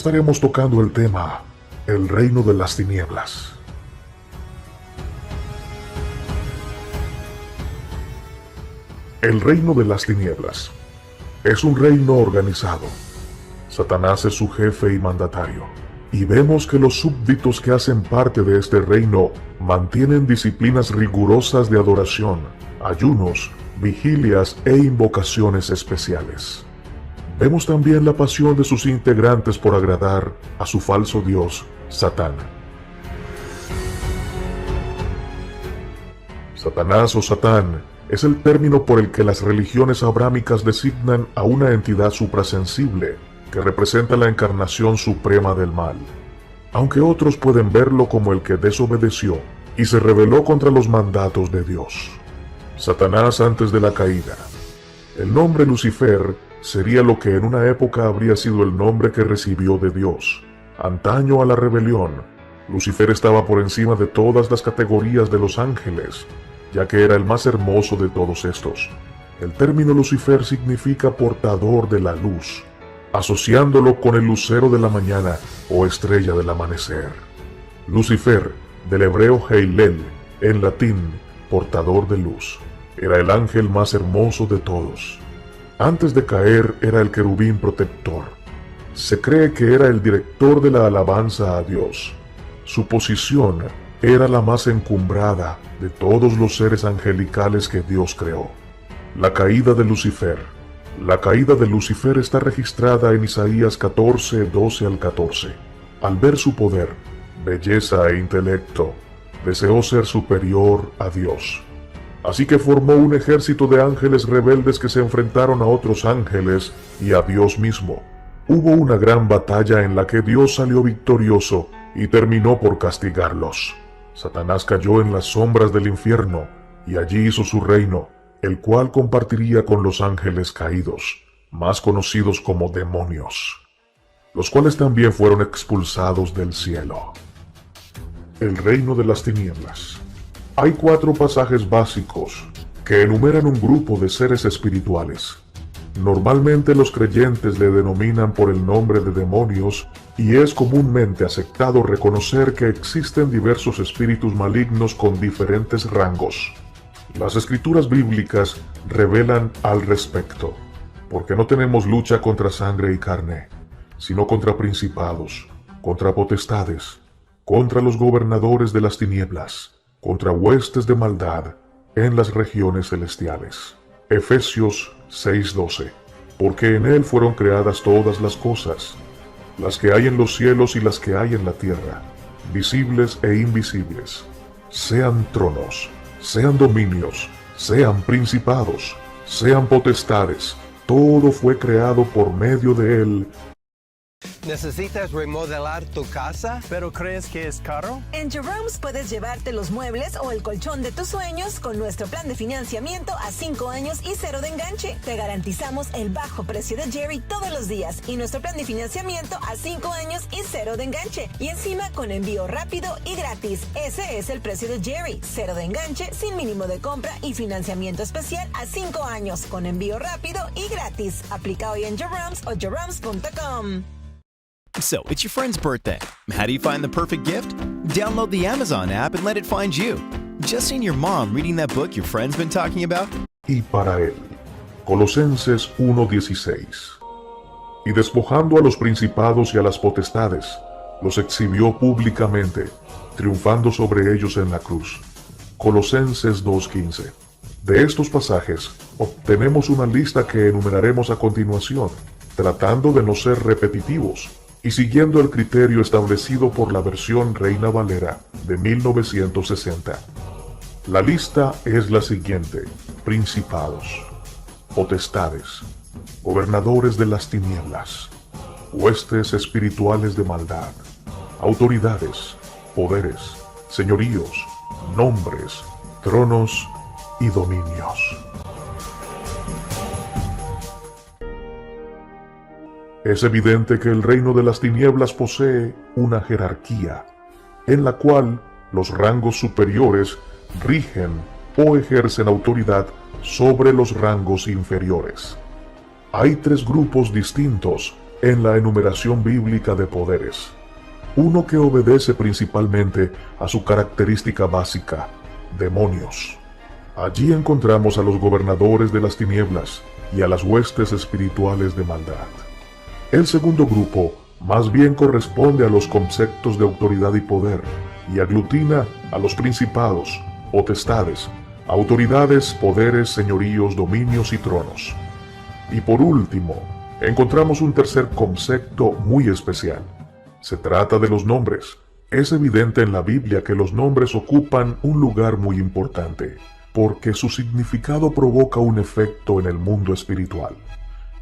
Estaremos tocando el tema, el reino de las tinieblas. El reino de las tinieblas es un reino organizado. Satanás es su jefe y mandatario, y vemos que los súbditos que hacen parte de este reino mantienen disciplinas rigurosas de adoración, ayunos, vigilias e invocaciones especiales. Vemos también la pasión de sus integrantes por agradar a su falso dios, Satán. Satanás o Satán es el término por el que las religiones abrámicas designan a una entidad suprasensible que representa la encarnación suprema del mal, aunque otros pueden verlo como el que desobedeció y se rebeló contra los mandatos de Dios. Satanás antes de la caída. El nombre Lucifer sería lo que en una época habría sido el nombre que recibió de Dios. Antaño a la rebelión, Lucifer estaba por encima de todas las categorías de los ángeles, ya que era el más hermoso de todos estos. El término Lucifer significa portador de la luz, asociándolo con el lucero de la mañana o estrella del amanecer. Lucifer, del hebreo Heilel, en latín, portador de luz, era el ángel más hermoso de todos. Antes de caer era el querubín protector. Se cree que era el director de la alabanza a Dios. Su posición era la más encumbrada de todos los seres angelicales que Dios creó. La caída de Lucifer. La caída de Lucifer está registrada en Isaías 14, 12 al 14. Al ver su poder, belleza e intelecto, deseó ser superior a Dios. Así que formó un ejército de ángeles rebeldes que se enfrentaron a otros ángeles y a Dios mismo. Hubo una gran batalla en la que Dios salió victorioso y terminó por castigarlos. Satanás cayó en las sombras del infierno y allí hizo su reino, el cual compartiría con los ángeles caídos, más conocidos como demonios, los cuales también fueron expulsados del cielo. El reino de las tinieblas. Hay 4 pasajes básicos que enumeran un grupo de seres espirituales. Normalmente los creyentes le denominan por el nombre de demonios y es comúnmente aceptado reconocer que existen diversos espíritus malignos con diferentes rangos. Las escrituras bíblicas revelan al respecto, porque no tenemos lucha contra sangre y carne, sino contra principados, contra potestades, contra los gobernadores de las tinieblas, contra huestes de maldad en las regiones celestiales. Efesios 6:12. Porque en él fueron creadas todas las cosas, las que hay en los cielos y las que hay en la tierra, visibles e invisibles, sean tronos, sean dominios, sean principados, sean potestades, todo fue creado por medio de él. ¿Necesitas remodelar tu casa? ¿Pero crees que es caro? En Jerome's puedes llevarte los muebles o el colchón de tus sueños con nuestro plan de financiamiento a 5 años y 0 de enganche. Te garantizamos el bajo precio de Jerry todos los días y nuestro plan de financiamiento a 5 años y 0 de enganche. Y encima con envío rápido y gratis. Ese es el precio de Jerry. 0 de enganche, sin mínimo de compra y financiamiento especial a 5 años con envío rápido y gratis. Aplica hoy en Jerome's o jeromes.com. So, it's your friend's birthday. How do you find the perfect gift? Download the Amazon app and let it find you. Just seen your mom reading that book your friend's been talking about? Y para él. Colosenses 1:16. Y despojando a los principados y a las potestades, los exhibió públicamente, triunfando sobre ellos en la cruz. Colosenses 2:15. De estos pasajes, obtenemos una lista que enumeraremos a continuación, tratando de no ser repetitivos, y siguiendo el criterio establecido por la versión Reina Valera de 1960. La lista es la siguiente: principados, potestades, gobernadores de las tinieblas, huestes espirituales de maldad, autoridades, poderes, señoríos, nombres, tronos y dominios. Es evidente que el reino de las tinieblas posee una jerarquía, en la cual los rangos superiores rigen o ejercen autoridad sobre los rangos inferiores. Hay 3 grupos distintos en la enumeración bíblica de poderes. Uno que obedece principalmente a su característica básica: demonios. Allí encontramos a los gobernadores de las tinieblas y a las huestes espirituales de maldad. El segundo grupo más bien corresponde a los conceptos de autoridad y poder, y aglutina a los principados, potestades, autoridades, poderes, señoríos, dominios y tronos. Y por último, encontramos un tercer concepto muy especial. Se trata de los nombres. Es evidente en la Biblia que los nombres ocupan un lugar muy importante, porque su significado provoca un efecto en el mundo espiritual.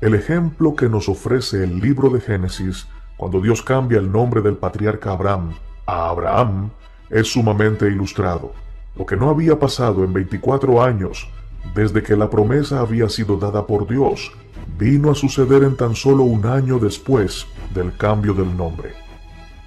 El ejemplo que nos ofrece el libro de Génesis, cuando Dios cambia el nombre del patriarca Abraham a Abraham, es sumamente ilustrado. Lo que no había pasado en 24 años, desde que la promesa había sido dada por Dios, vino a suceder en tan solo un año después del cambio del nombre.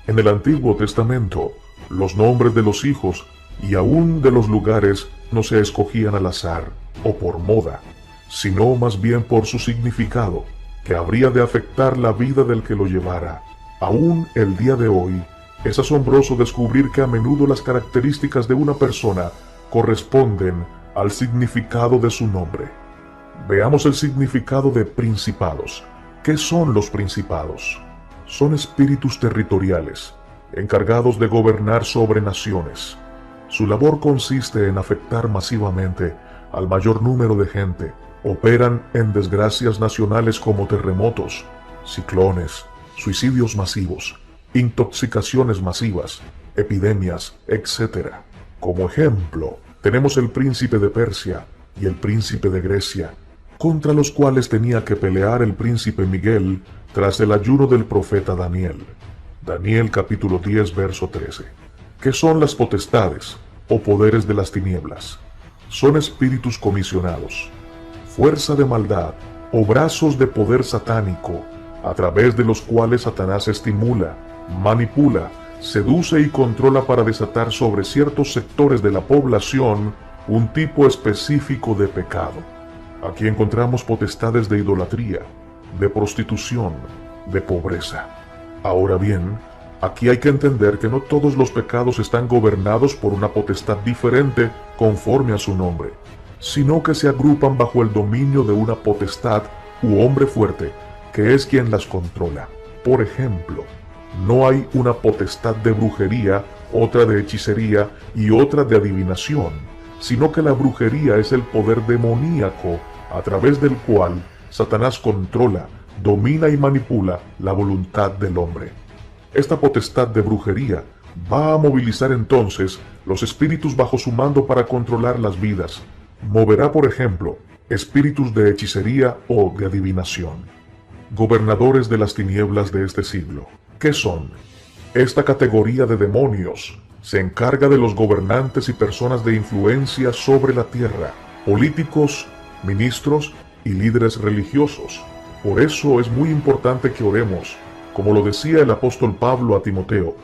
En el Antiguo Testamento, los nombres de los hijos y aún de los lugares no se escogían al azar o por moda, sino más bien por su significado, que habría de afectar la vida del que lo llevara. Aún el día de hoy, es asombroso descubrir que a menudo las características de una persona corresponden al significado de su nombre. Veamos el significado de principados. ¿Qué son los principados? Son espíritus territoriales, encargados de gobernar sobre naciones. Su labor consiste en afectar masivamente al mayor número de gente. Operan en desgracias nacionales como terremotos, ciclones, suicidios masivos, intoxicaciones masivas, epidemias, etc. Como ejemplo, tenemos el príncipe de Persia y el príncipe de Grecia, contra los cuales tenía que pelear el príncipe Miguel tras el ayuno del profeta Daniel. Daniel capítulo 10 verso 13. ¿Qué son las potestades o poderes de las tinieblas? Son espíritus comisionados, fuerza de maldad o brazos de poder satánico, a través de los cuales Satanás estimula, manipula, seduce y controla para desatar sobre ciertos sectores de la población un tipo específico de pecado. Aquí encontramos potestades de idolatría, de prostitución, de pobreza. Ahora bien, aquí hay que entender que no todos los pecados están gobernados por una potestad diferente conforme a su nombre, sino que se agrupan bajo el dominio de una potestad u hombre fuerte, que es quien las controla. Por ejemplo, no hay una potestad de brujería, otra de hechicería y otra de adivinación, sino que la brujería es el poder demoníaco a través del cual Satanás controla, domina y manipula la voluntad del hombre. Esta potestad de brujería va a movilizar entonces los espíritus bajo su mando para controlar las vidas. Moverá, por ejemplo, espíritus de hechicería o de adivinación. Gobernadores de las tinieblas de este siglo. ¿Qué son? Esta categoría de demonios se encarga de los gobernantes y personas de influencia sobre la tierra, políticos, ministros y líderes religiosos. Por eso es muy importante que oremos, como lo decía el apóstol Pablo a Timoteo,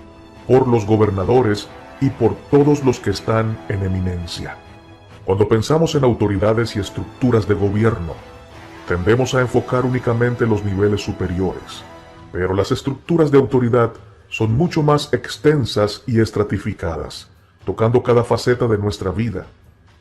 por los gobernadores y por todos los que están en eminencia. Cuando pensamos en autoridades y estructuras de gobierno, tendemos a enfocar únicamente los niveles superiores, pero las estructuras de autoridad son mucho más extensas y estratificadas, tocando cada faceta de nuestra vida.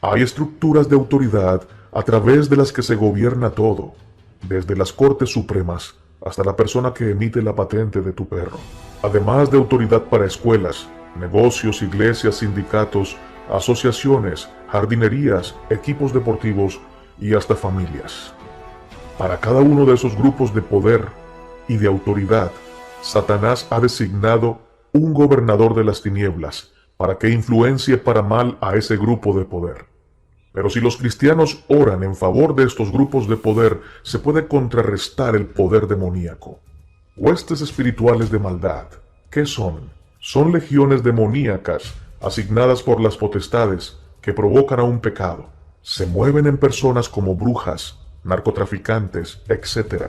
Hay estructuras de autoridad a través de las que se gobierna todo, desde las Cortes Supremas hasta la persona que emite la patente de tu perro. Además de autoridad para escuelas, negocios, iglesias, sindicatos, asociaciones, jardinerías, equipos deportivos y hasta familias. Para cada uno de esos grupos de poder y de autoridad, Satanás ha designado un gobernador de las tinieblas para que influencie para mal a ese grupo de poder. Pero si los cristianos oran en favor de estos grupos de poder, se puede contrarrestar el poder demoníaco. Huestes espirituales de maldad, ¿qué son? Son legiones demoníacas asignadas por las potestades que provocan a un pecado. Se mueven en personas como brujas, narcotraficantes, etc.,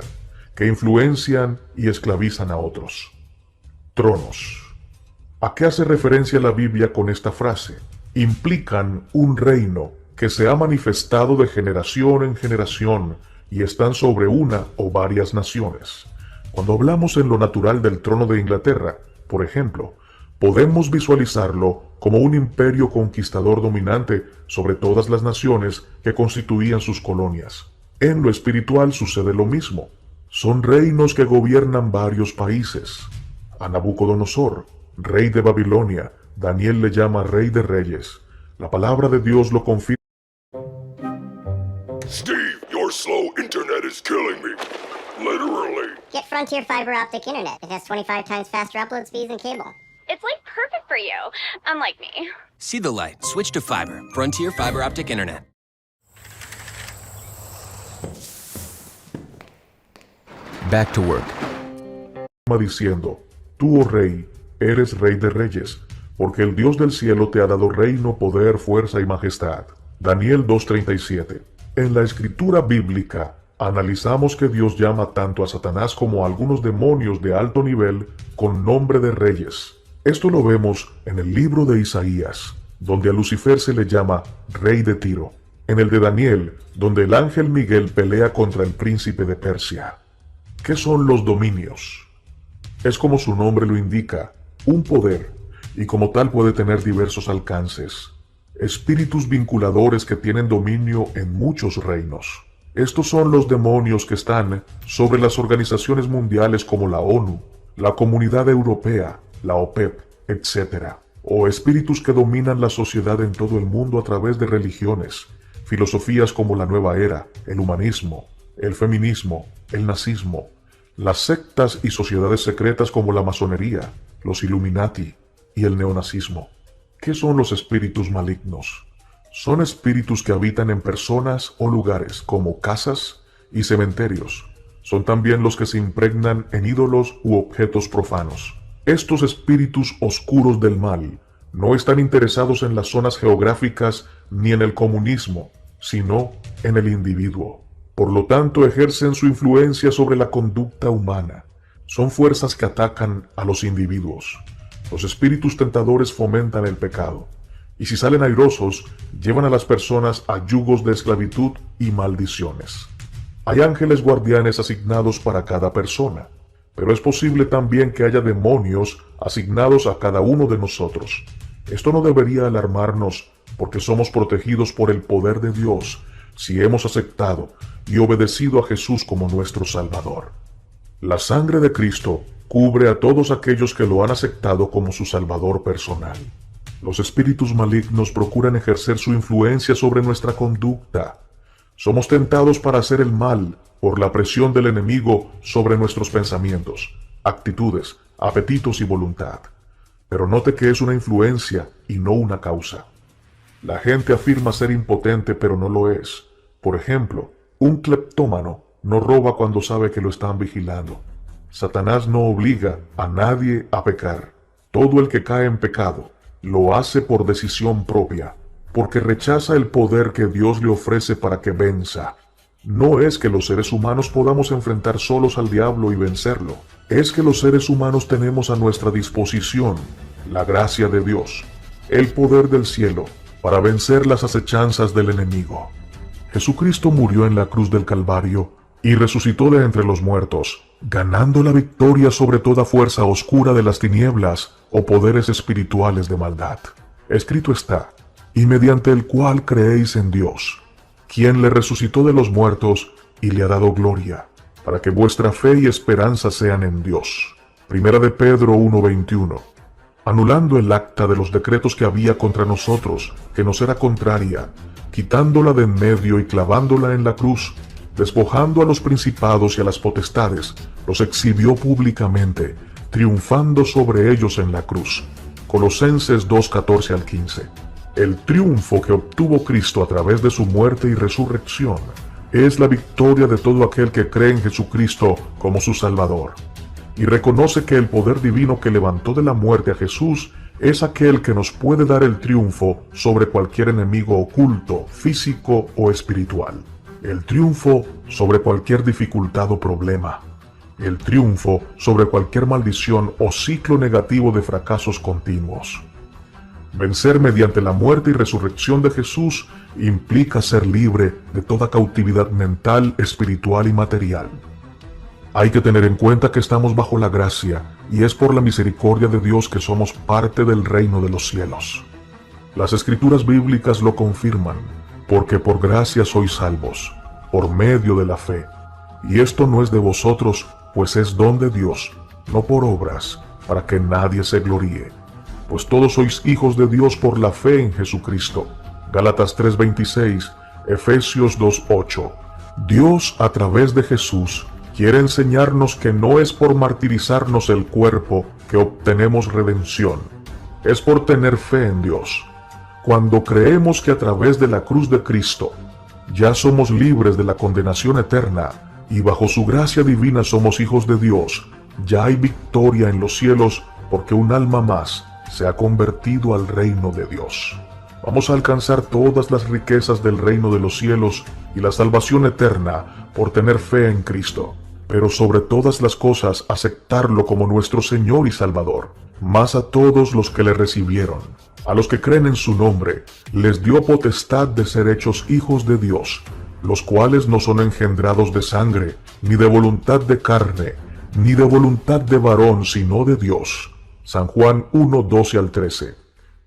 que influencian y esclavizan a otros. Tronos. ¿A qué hace referencia la Biblia con esta frase? Implican un reino que se ha manifestado de generación en generación y están sobre una o varias naciones. Cuando hablamos en lo natural del trono de Inglaterra, por ejemplo, podemos visualizarlo como un imperio conquistador dominante sobre todas las naciones que constituían sus colonias. En lo espiritual sucede lo mismo. Son reinos que gobiernan varios países. A Nabucodonosor, rey de Babilonia, Daniel le llama rey de reyes. La palabra de Dios lo confirma. Steve, your slow internet is killing me. Literally. Get Frontier Fiber Optic Internet. It has 25 times faster upload speeds than cable. It's like perfect for you, unlike me. See the light. Switch to fiber. Frontier Fiber Optic Internet. Back to work. Diciendo, tú, oh rey, eres rey de reyes, porque el Dios del cielo te ha dado reino, poder, fuerza y majestad. Daniel 2:37. En la escritura bíblica, analizamos que Dios llama tanto a Satanás como a algunos demonios de alto nivel con nombre de reyes. Esto lo vemos en el libro de Isaías, donde a Lucifer se le llama rey de Tiro. En el de Daniel, donde el ángel Miguel pelea contra el príncipe de Persia. ¿Qué son los dominios? Es como su nombre lo indica, un poder, y como tal puede tener diversos alcances. Espíritus vinculadores que tienen dominio en muchos reinos. Estos son los demonios que están sobre las organizaciones mundiales como la ONU, la Comunidad Europea, la OPEP, etc. O espíritus que dominan la sociedad en todo el mundo a través de religiones, filosofías como la Nueva Era, el humanismo, el feminismo, el nazismo, las sectas y sociedades secretas como la masonería, los Illuminati y el neonazismo. ¿Qué son los espíritus malignos? Son espíritus que habitan en personas o lugares como casas y cementerios. Son también los que se impregnan en ídolos u objetos profanos. Estos espíritus oscuros del mal no están interesados en las zonas geográficas ni en el comunismo, sino en el individuo. Por lo tanto, ejercen su influencia sobre la conducta humana. Son fuerzas que atacan a los individuos. Los espíritus tentadores fomentan el pecado, y si salen airosos, llevan a las personas a yugos de esclavitud y maldiciones. Hay ángeles guardianes asignados para cada persona, pero es posible también que haya demonios asignados a cada uno de nosotros. Esto no debería alarmarnos, porque somos protegidos por el poder de Dios si hemos aceptado y obedecido a Jesús como nuestro Salvador. La sangre de Cristo cubre a todos aquellos que lo han aceptado como su Salvador personal. Los espíritus malignos procuran ejercer su influencia sobre nuestra conducta. Somos tentados para hacer el mal por la presión del enemigo sobre nuestros pensamientos, actitudes, apetitos y voluntad. Pero note que es una influencia y no una causa. La gente afirma ser impotente, pero no lo es. Por ejemplo, un cleptómano no roba cuando sabe que lo están vigilando. Satanás no obliga a nadie a pecar. Todo el que cae en pecado lo hace por decisión propia, porque rechaza el poder que Dios le ofrece para que venza. No es que los seres humanos podamos enfrentar solos al diablo y vencerlo. Es que los seres humanos tenemos a nuestra disposición la gracia de Dios, el poder del cielo, para vencer las acechanzas del enemigo. Jesucristo murió en la cruz del Calvario y resucitó de entre los muertos, ganando la victoria sobre toda fuerza oscura de las tinieblas o poderes espirituales de maldad. Escrito está, y mediante el cual creéis en Dios, quien le resucitó de los muertos y le ha dado gloria, para que vuestra fe y esperanza sean en Dios. Primera de Pedro 1:21. Anulando el acta de los decretos que había contra nosotros, que nos era contraria, quitándola de en medio y clavándola en la cruz, despojando a los principados y a las potestades, los exhibió públicamente, triunfando sobre ellos en la cruz. Colosenses 2:14 al 15. El triunfo que obtuvo Cristo a través de su muerte y resurrección es la victoria de todo aquel que cree en Jesucristo como su Salvador, y reconoce que el poder divino que levantó de la muerte a Jesús es aquel que nos puede dar el triunfo sobre cualquier enemigo oculto, físico o espiritual. El triunfo sobre cualquier dificultad o problema. El triunfo sobre cualquier maldición o ciclo negativo de fracasos continuos. Vencer mediante la muerte y resurrección de Jesús implica ser libre de toda cautividad mental, espiritual y material. Hay que tener en cuenta que estamos bajo la gracia y es por la misericordia de Dios que somos parte del reino de los cielos. Las escrituras bíblicas lo confirman, porque por gracia sois salvos, por medio de la fe. Y esto no es de vosotros, pues es don de Dios, no por obras, para que nadie se gloríe. Pues todos sois hijos de Dios por la fe en Jesucristo. Gálatas 3:26, Efesios 2:8. Dios, a través de Jesús, quiere enseñarnos que no es por martirizarnos el cuerpo que obtenemos redención, es por tener fe en Dios. Cuando creemos que a través de la cruz de Cristo ya somos libres de la condenación eterna y bajo su gracia divina somos hijos de Dios, ya hay victoria en los cielos porque un alma más se ha convertido al reino de Dios. Vamos a alcanzar todas las riquezas del reino de los cielos y la salvación eterna por tener fe en Cristo. Pero sobre todas las cosas aceptarlo como nuestro Señor y Salvador, más a todos los que le recibieron. A los que creen en su nombre, les dio potestad de ser hechos hijos de Dios, los cuales no son engendrados de sangre, ni de voluntad de carne, ni de voluntad de varón, sino de Dios. San Juan 1:12-13.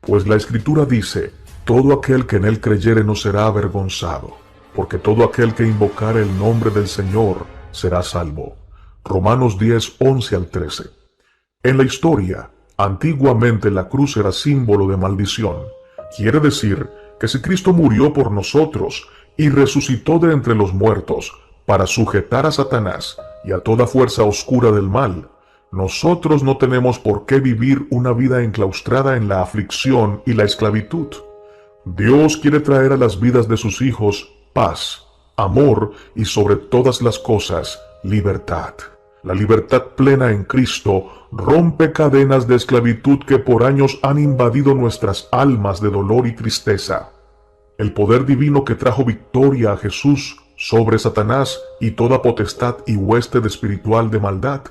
Pues la Escritura dice, todo aquel que en él creyere no será avergonzado, porque todo aquel que invocare el nombre del Señor será salvo. Romanos 10:11-13. En la historia, antiguamente la cruz era símbolo de maldición. Quiere decir que si Cristo murió por nosotros y resucitó de entre los muertos para sujetar a Satanás y a toda fuerza oscura del mal, nosotros no tenemos por qué vivir una vida enclaustrada en la aflicción y la esclavitud. Dios quiere traer a las vidas de sus hijos paz, amor y sobre todas las cosas, libertad. La libertad plena en Cristo rompe cadenas de esclavitud que por años han invadido nuestras almas de dolor y tristeza. El poder divino que trajo victoria a Jesús sobre Satanás y toda potestad y hueste espiritual de maldad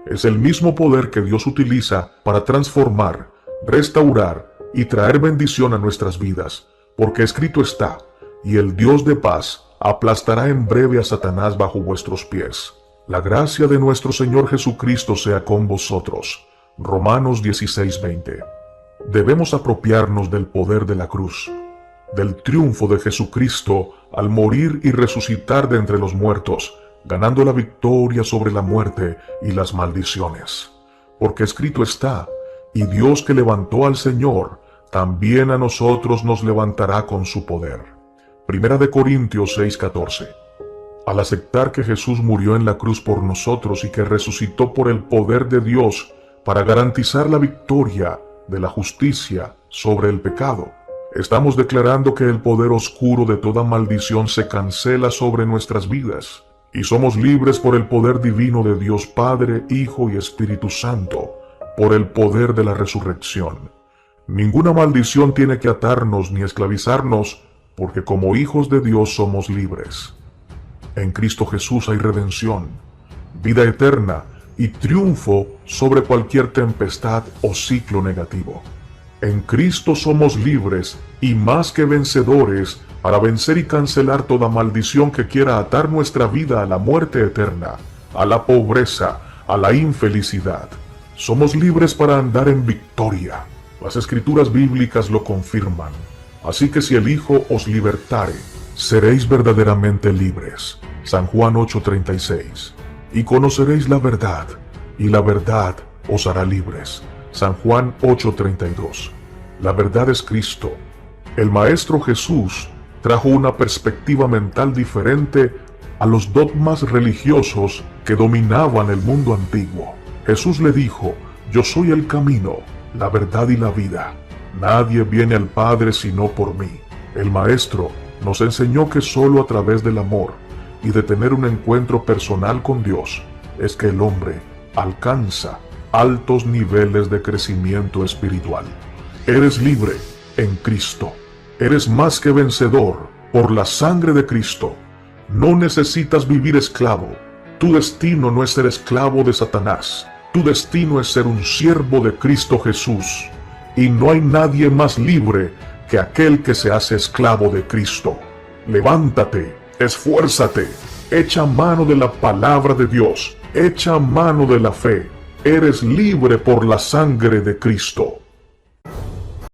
es el mismo poder que Dios utiliza para transformar, restaurar y traer bendición a nuestras vidas, porque escrito está, y el Dios de paz aplastará en breve a Satanás bajo vuestros pies. La gracia de nuestro Señor Jesucristo sea con vosotros. Romanos 16:20. Debemos apropiarnos del poder de la cruz, del triunfo de Jesucristo al morir y resucitar de entre los muertos, ganando la victoria sobre la muerte y las maldiciones. Porque escrito está, y Dios que levantó al Señor, también a nosotros nos levantará con su poder. Primera de Corintios 6:14. Al aceptar que Jesús murió en la cruz por nosotros y que resucitó por el poder de Dios para garantizar la victoria de la justicia sobre el pecado, estamos declarando que el poder oscuro de toda maldición se cancela sobre nuestras vidas y somos libres por el poder divino de Dios Padre, Hijo y Espíritu Santo, por el poder de la resurrección. Ninguna maldición tiene que atarnos ni esclavizarnos, porque como hijos de Dios somos libres. En Cristo Jesús hay redención, vida eterna y triunfo sobre cualquier tempestad o ciclo negativo. En Cristo somos libres y más que vencedores para vencer y cancelar toda maldición que quiera atar nuestra vida a la muerte eterna, a la pobreza, a la infelicidad. Somos libres para andar en victoria. Las escrituras bíblicas lo confirman. Así que si el Hijo os libertare, seréis verdaderamente libres. San Juan 8:36. Y conoceréis la verdad, y la verdad os hará libres. San Juan 8:32. La verdad es Cristo. El Maestro Jesús trajo una perspectiva mental diferente a los dogmas religiosos que dominaban el mundo antiguo. Jesús le dijo, yo soy el camino, la verdad y la vida. Nadie viene al Padre sino por mí. El Maestro nos enseñó que solo a través del amor y de tener un encuentro personal con Dios es que el hombre alcanza altos niveles de crecimiento espiritual. Eres libre en Cristo. Eres más que vencedor por la sangre de Cristo. No necesitas vivir esclavo. Tu destino no es ser esclavo de Satanás. Tu destino es ser un siervo de Cristo Jesús. Y no hay nadie más libre que aquel que se hace esclavo de Cristo. Levántate, esfuérzate, echa mano de la palabra de Dios Echa mano de la fe. Eres libre por la sangre de Cristo.